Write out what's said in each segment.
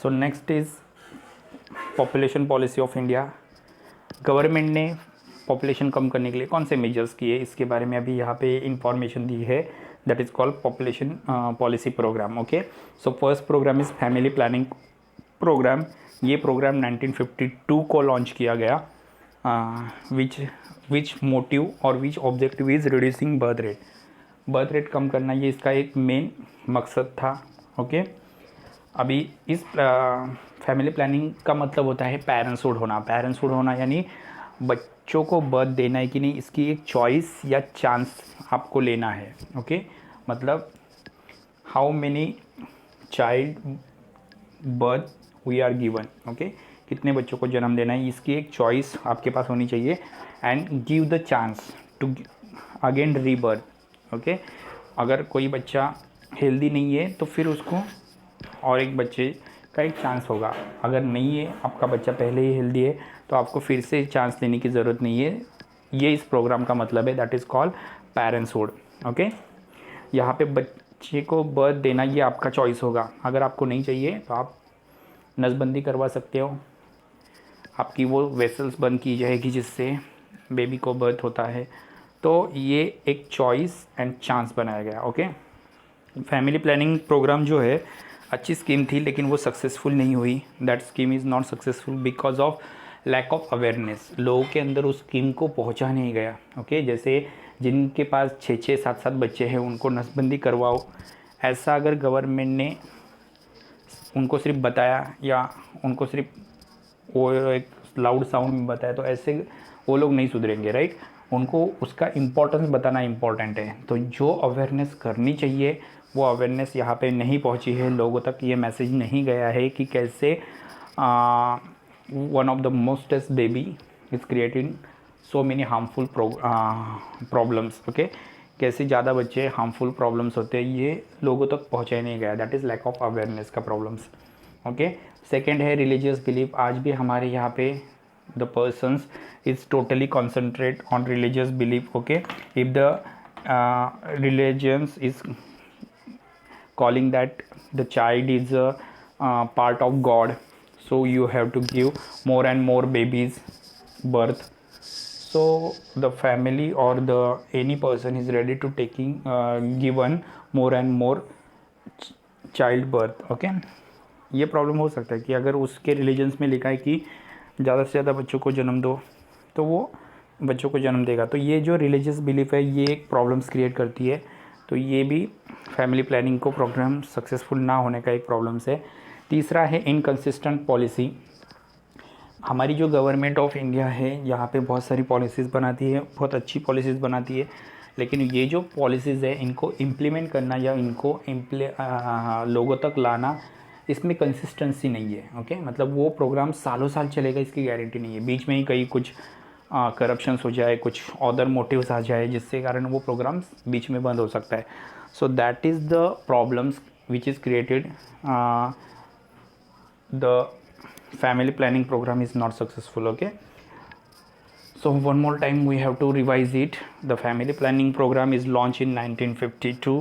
So next is population policy of India. Government ने population कम करने के लिए कौन से मेजर्स किए, इसके बारे में अभी यहाँ पे इंफॉर्मेशन दी है। That is called population policy program. Okay, so first program is family planning program. ये प्रोग्राम 1952 को लॉन्च किया गया। विच मोटिव और which objective is reducing birth rate कम करना, ये इसका एक मेन मकसद था। ओके, अभी इस फैमिली प्लानिंग का मतलब होता है पेरेंट्सहुड होना। पेरेंट्सहुड होना यानी बच्चों को बर्थ देना है कि नहीं, इसकी एक चॉइस या चांस आपको लेना है। ओके, मतलब how many child birth we are given. Okay, कितने बच्चों को जन्म देना है, इसकी एक चॉइस आपके पास होनी चाहिए। And give the chance to again rebirth. Okay, अगर कोई बच्चा हेल्दी नहीं है तो फिर उसको और एक बच्चे का एक चांस होगा। अगर नहीं है, आपका बच्चा पहले ही हेल्दी है, तो आपको फिर से चांस लेने की ज़रूरत नहीं है। ये इस प्रोग्राम का मतलब है। That is called parentshood. Okay, यहाँ पे बच्चे को बर्थ देना ये आपका चॉइस होगा। अगर आपको नहीं चाहिए तो आप नसबंदी करवा सकते हो, आपकी वो वेसल्स बंद की जाएगी जिससे बेबी को बर्थ होता है। तो ये एक चॉइस एंड चांस बनाया गया। ओके, फैमिली प्लानिंग प्रोग्राम जो है अच्छी स्कीम थी, लेकिन वो सक्सेसफुल नहीं हुई। That scheme is not successful because of lack of awareness. लोगों के अंदर उस स्कीम को पहुंचा नहीं गया। ओके, जैसे जिनके पास 6-6, 7-7 बच्चे हैं उनको नसबंदी करवाओ, ऐसा अगर गवर्नमेंट ने उनको सिर्फ बताया या उनको सिर्फ वो एक लाउड साउंड में बताया, तो ऐसे वो लोग नहीं सुधरेंगे, राइट। उनको उसका इम्पोर्टेंस बताना इम्पोर्टेंट है। तो जो अवेयरनेस करनी चाहिए वो अवेयरनेस यहाँ पे नहीं पहुँची है। लोगों तक ये मैसेज नहीं गया है कि कैसे one of the mostest baby is creating so many harmful problems. Okay, कैसे ज़्यादा बच्चे हार्मफुल प्रॉब्लम्स होते हैं, ये लोगों तक पहुँचाया नहीं गया। That is lack of awareness का प्रॉब्लम्स। ओके, सेकेंड है रिलीजियस बिलीफ। आज भी हमारे यहाँ पे the persons is totally concentrate on religious belief. Okay, if the religions is calling that the child is a part of God, so you have to give more and more babies birth. So the family or the any person is ready to taking given more and more child birth. Okay, ये problem हो सकता है कि अगर उसके religions में लिखा है कि ज़्यादा से ज़्यादा बच्चों को जन्म दो तो वो बच्चों को जन्म देगा। तो ये जो रिलीजियस बिलीफ है ये एक प्रॉब्लम्स क्रिएट करती है। तो ये भी फैमिली प्लानिंग को प्रोग्राम सक्सेसफुल ना होने का एक प्रॉब्लम्स है। तीसरा है इनकंसिस्टेंट पॉलिसी। हमारी जो गवर्नमेंट ऑफ इंडिया है यहाँ पे बहुत सारी पॉलिसीज़ बनाती है, बहुत अच्छी पॉलिसीज़ बनाती है, लेकिन ये जो पॉलिसीज़ है इनको इम्प्लीमेंट करना या इनको लोगों तक लाना, इसमें कंसिस्टेंसी नहीं है। ओके, मतलब वो प्रोग्राम सालों साल चलेगा इसकी गारंटी नहीं है। बीच में ही कहीं कुछ करप्शंस हो जाए, कुछ अदर मोटिव्स आ जाए, जिससे कारण वो प्रोग्राम्स बीच में बंद हो सकता है। सो that is the problems which is created the family planning program is not successful. Okay, so one more time we have to revise it. The family planning program is launched in 1952,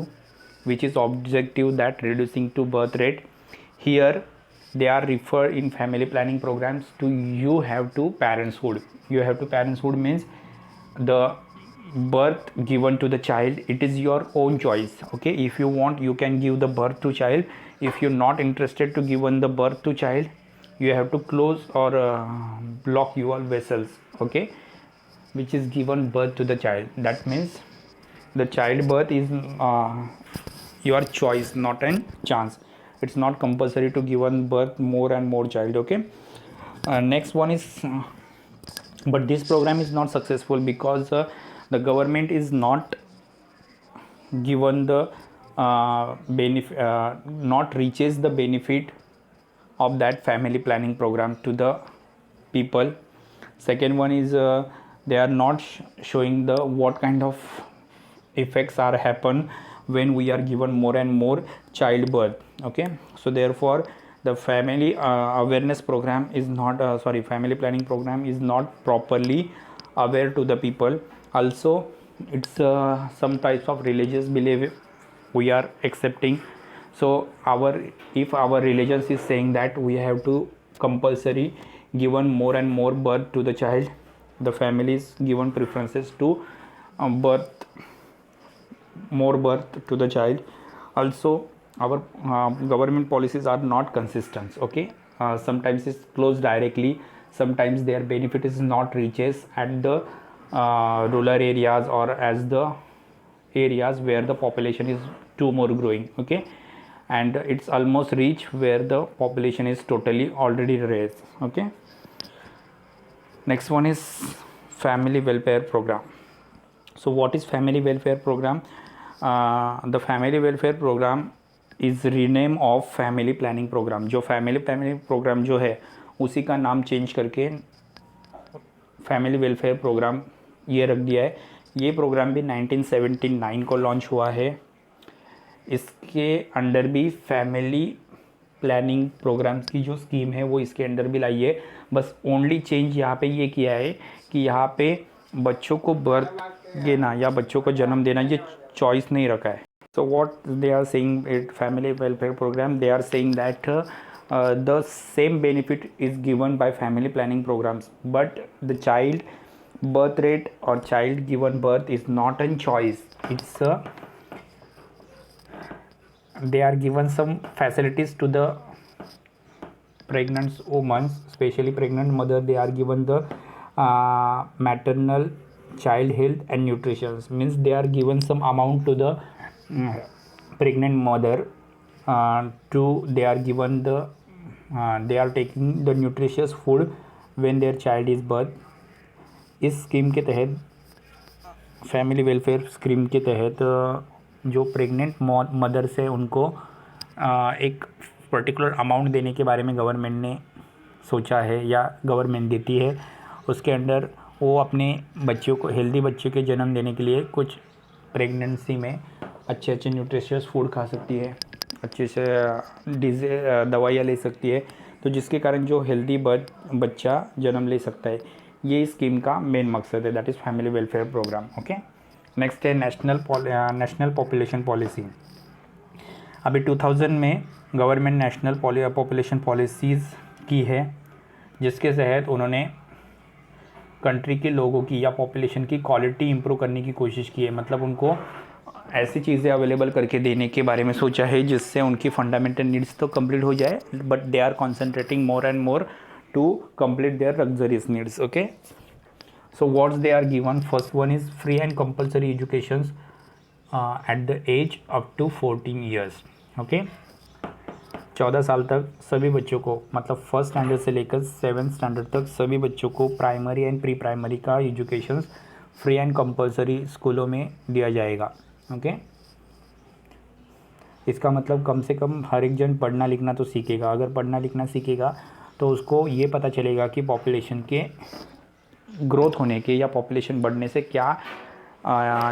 which is objective that reducing to birth rate. Here they are referred in family planning programs to you have to parenthood. You have to parenthood means the birth given to the child, it is your own choice. Okay, if you want you can give the birth to child. If you're not interested to given the birth to child, you have to close or block your vessels. Okay, which is given birth to the child. That means the child birth is your choice, not a chance. It's not compulsory to given birth more and more child. Okay, next one is but this program is not successful because the government is not given the benefit, not reaches the benefit of that family planning program to the people. Second one is they are not showing the what kind of effects are happen when we are given more and more childbirth. Okay, so therefore the family awareness program is not family planning program is not properly aware to the people. Also it's some types of religious belief we are accepting. So if our religion is saying that we have to compulsory given more and more birth to the child, the family is given preferences to birth more birth to the child. Also our government policies are not consistent. Okay, sometimes it's closed directly, sometimes their benefit is not reaches at the rural areas or as the areas where the population is too more growing. Okay, and it's almost reach where the population is totally already raised. Okay, next one is family welfare program. So what is family welfare program? The family welfare program is rename of family planning program. जो family planning program जो है उसी का नाम change करके family welfare programme ये रख दिया है. ये प्रोग्राम भी 1979 को लॉन्च हुआ है. इसके अंडर भी फैमिली प्लानिंग प्रोग्राम की जो स्कीम है वो इसके अंडर भी लाई है. बस ओनली चेंज यहाँ पे ये किया है कि यहाँ पे बच्चों को बर्थ देना या बच्चों को जन्म देना ये चॉइस नहीं रखा है. So what they are saying it family welfare programme, they are saying that the same benefit is given by family planning programs, but the child birth rate or child given birth is not a choice. It's they are given some facilities to the pregnant women, especially pregnant mother. They are given the maternal child health and nutrition, means they are given some amount to the pregnant mother they are given the they are taking the nutritious food when their child is birth. इस scheme के तहत family welfare scheme के तहत जो pregnant mother से उनको एक particular amount देने के बारे में गवर्नमेंट ने सोचा है या गवर्नमेंट देती है. उसके अंडर वो अपने बच्चों को हेल्दी बच्चों के जन्म देने के लिए कुछ प्रेगनेंसी में अच्छे अच्छे न्यूट्रिशियस फूड खा सकती है, अच्छे से दवाइयाँ ले सकती है, तो जिसके कारण जो हेल्दी बच्चा जन्म ले सकता है. ये स्कीम का मेन मकसद है, that is family welfare programme. Okay, next है नेशनल पॉपुलेशन पॉलिसी. अभी 2000 में गवर्नमेंट नेशनल पॉपुलेशन पॉलिसीज़ की है, जिसके तहत उन्होंने कंट्री के लोगों की या पॉपुलेशन की क्वालिटी इंप्रूव करने की कोशिश की है. मतलब उनको ऐसी चीज़ें अवेलेबल करके देने के बारे में सोचा है जिससे उनकी फंडामेंटल नीड्स तो कंप्लीट हो जाए, but they are concentrating more and more to complete their luxurious needs. Okay, so what's they are given. First one is free and compulsory education at the age up to 14 years. Okay, 14 साल तक सभी बच्चों को, मतलब first standard से लेकर 7th standard तक सभी बच्चों को प्राइमरी एंड प्री प्राइमरी का एजुकेशन फ्री एंड कंपल्सरी स्कूलों में दिया जाएगा. ओके, इसका मतलब कम से कम हर एक जन पढ़ना लिखना तो सीखेगा. अगर पढ़ना लिखना सीखेगा तो उसको ये पता चलेगा कि पॉपुलेशन के ग्रोथ होने के या पॉपुलेशन बढ़ने से क्या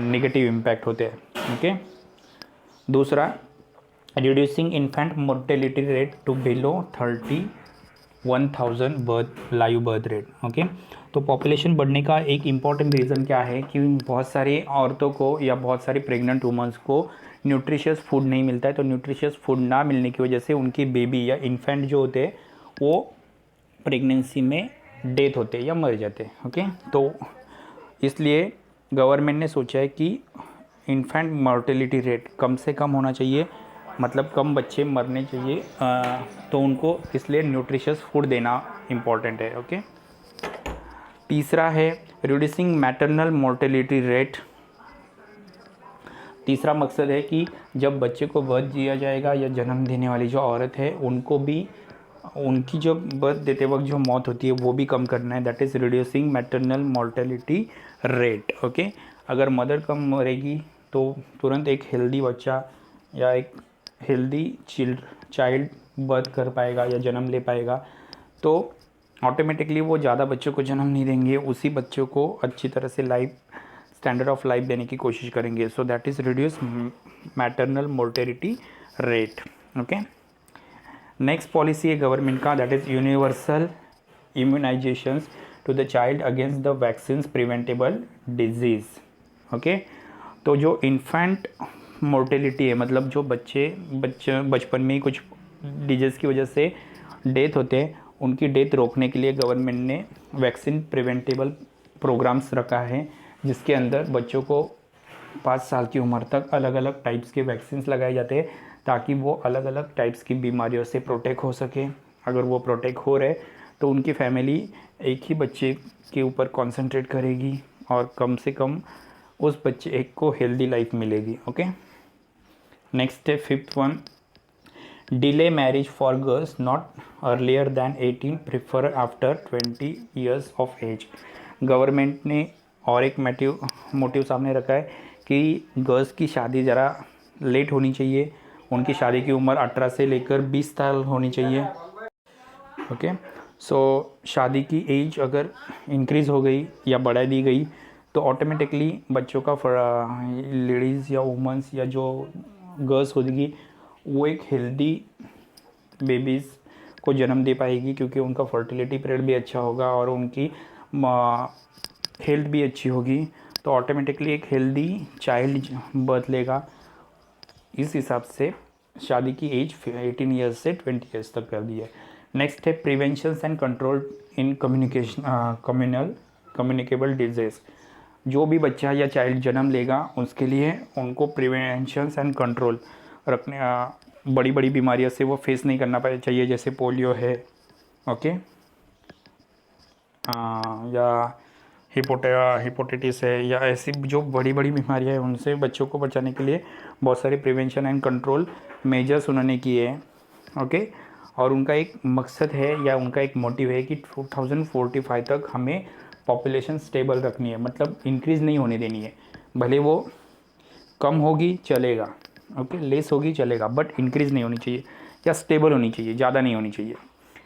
नेगेटिव इम्पैक्ट होते हैं. ओके, दूसरा, reducing infant mortality rate to below 31,000 live birth rate. Okay, तो पॉपुलेशन बढ़ने का एक इम्पॉर्टेंट रीज़न क्या है कि बहुत सारी औरतों को या बहुत सारी प्रेग्नेंट वुमेंस को न्यूट्रिशियस फूड नहीं मिलता है. तो न्यूट्रिशियस फूड ना मिलने की वजह से उनकी बेबी या इन्फेंट जो होते हैं वो प्रेगनेंसी में डेथ होते हैं या मर जाते हैं. ओके, तो इसलिए गवर्नमेंट ने सोचा है कि इन्फेंट मोर्टेलिटी रेट कम से कम होना चाहिए, मतलब कम बच्चे मरने चाहिए, तो उनको इसलिए न्यूट्रिशियस फूड देना इम्पॉर्टेंट है. ओके, तीसरा है रिड्यूसिंग मैटरनल मोर्टेलिटी रेट. तीसरा मकसद है कि जब बच्चे को बर्थ दिया जाएगा या जन्म देने वाली जो औरत है उनको भी उनकी जो बर्थ देते वक्त जो मौत होती है वो भी कम करना है, that is reducing maternal mortality rate. Okay, अगर मदर कम मरेगी तो तुरंत एक हेल्दी बच्चा या एक हेल्दी चाइल्ड बर्थ कर पाएगा या जन्म ले पाएगा, तो ऑटोमेटिकली वो ज़्यादा बच्चों को जन्म नहीं देंगे, उसी बच्चों को अच्छी तरह से स्टैंडर्ड ऑफ लाइफ देने की कोशिश करेंगे. So that is reduce maternal mortality rate. Okay, next policy है गवर्नमेंट का, that is universal immunizations to the child against the vaccines preventable disease. Okay, तो जो इन्फेंट मोर्टेलिटी है, मतलब जो बचपन में ही कुछ डिजीज़ की वजह से डेथ होते हैं, उनकी डेथ रोकने के लिए गवर्नमेंट ने वैक्सीन प्रिवेंटेबल प्रोग्राम्स रखा है, जिसके अंदर बच्चों को 5 साल की उम्र तक अलग अलग टाइप्स के वैक्सीन्स लगाए जाते हैं, ताकि वो अलग अलग टाइप्स की बीमारियों से प्रोटेक्ट हो सके। अगर वो प्रोटेक्ट हो रहे तो उनकी फैमिली एक ही बच्चे के ऊपर कंसंट्रेट करेगी और कम से कम उस बच्चे एक को हेल्दी लाइफ मिलेगी। ओके, नेक्स्ट है 5th one, delay marriage for girls not earlier than 18, prefer after 20 years of age. Government ने और एक मोटिव सामने रखा है कि गर्ल्स की शादी ज़रा लेट होनी चाहिए, उनकी शादी की उम्र 18 से लेकर 20 साल होनी चाहिए। ओके, सो शादी की एज अगर इंक्रीज़ हो गई या बढ़ा दी गई तो ऑटोमेटिकली बच्चों का लेडीज़ या वुमेंस या जो गर्ल्स होगी वो एक हेल्दी बेबीज़ को जन्म दे पाएगी, क्योंकि उनका फर्टिलिटी पीरियड भी अच्छा होगा और उनकी हेल्थ भी अच्छी होगी, तो ऑटोमेटिकली एक हेल्दी चाइल्ड बर्थ लेगा। इस हिसाब से शादी की एज 18 ईयर्स से 20 ईयर्स तक कर दी है। नेक्स्ट है prevention and control in communicable disease. जो भी बच्चा या चाइल्ड जन्म लेगा उसके लिए उनको प्रिवेंशन एंड कंट्रोल रखने, बड़ी बड़ी बीमारियों से वो फेस नहीं करना चाहिए, जैसे पोलियो है, ओके, या हिपोटाइटिस है, या ऐसी जो बड़ी बड़ी बीमारियां हैं उनसे बच्चों को बचाने के लिए बहुत सारे प्रिवेंशन एंड कंट्रोल मेजर्स उन्होंने किए हैं। ओके, और उनका एक मकसद है या उनका एक मोटिव है कि 2045 तक हमें पॉपुलेशन स्टेबल रखनी है, मतलब इंक्रीज़ नहीं होने देनी है। भले वो कम होगी चलेगा, ओके, लेस होगी चलेगा, बट इंक्रीज़ नहीं होनी चाहिए या स्टेबल होनी चाहिए, ज़्यादा नहीं होनी चाहिए।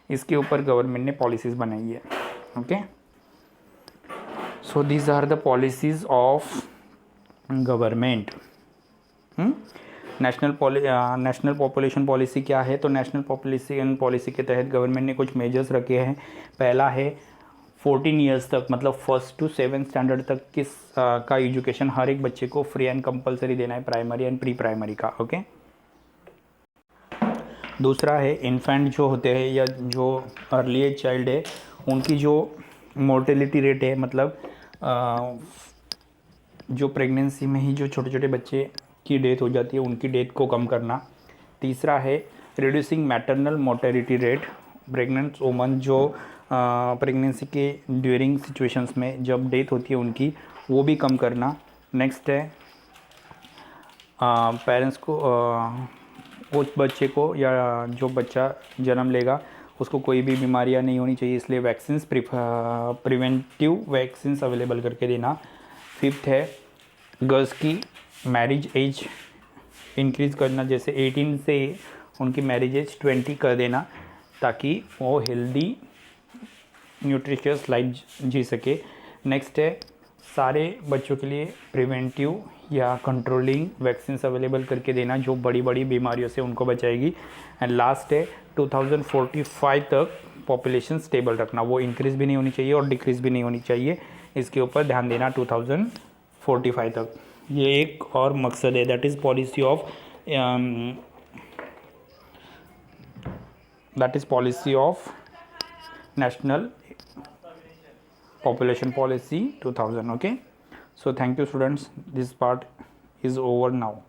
इसके ऊपर गवर्नमेंट ने पॉलिसीज़ बनाई है। Okay, so these are the policies of government. National population policy क्या है? तो नेशनल पॉपुलेशन पॉलिसी के तहत गवर्नमेंट ने कुछ मेजर्स रखे हैं। पहला है 14 ईयर्स तक, मतलब 1st to 7th स्टैंडर्ड तक का एजुकेशन हर एक बच्चे को फ्री एंड कंपलसरी देना है, प्राइमरी एंड प्री प्राइमरी का। ओके, दूसरा है इन्फेंट जो होते हैं या जो अर्ली एज चाइल्ड है उनकी जो मोर्टेलिटी रेट है, मतलब जो प्रेगनेंसी में ही जो छोटे छोटे बच्चे की डेथ हो जाती है उनकी डेथ को कम करना। तीसरा है reducing maternal mortality rate, pregnant woman जो प्रेगनेंसी के ड्यूरिंग सिचुएशंस में जब डेथ होती है उनकी, वो भी कम करना। नेक्स्ट है पेरेंट्स को उस बच्चे को या जो बच्चा जन्म लेगा उसको कोई भी बीमारियां नहीं होनी चाहिए, इसलिए वैक्सीन्स प्रिवेंटिव वैक्सीन्स अवेलेबल करके देना। 5th है गर्ल्स की मैरिज एज इंक्रीज़ करना, जैसे 18 से उनकी मैरिज एज 20 कर देना, ताकि वो हेल्दी न्यूट्रिशियस लाइफ जी सके। नेक्स्ट है सारे बच्चों के लिए प्रिवेंटिव या कंट्रोलिंग वैक्सीन्स अवेलेबल करके देना, जो बड़ी बड़ी बीमारियों से उनको बचाएगी। एंड लास्ट है 2045 तक पॉपुलेशन स्टेबल रखना, वो इंक्रीज़ भी नहीं होनी चाहिए और डिक्रीज़ भी नहीं होनी चाहिए, इसके ऊपर ध्यान देना 2045 तक। ये एक और मकसद है, that is policy of national population policy 2000. Okay, so thank you students, this part is over now.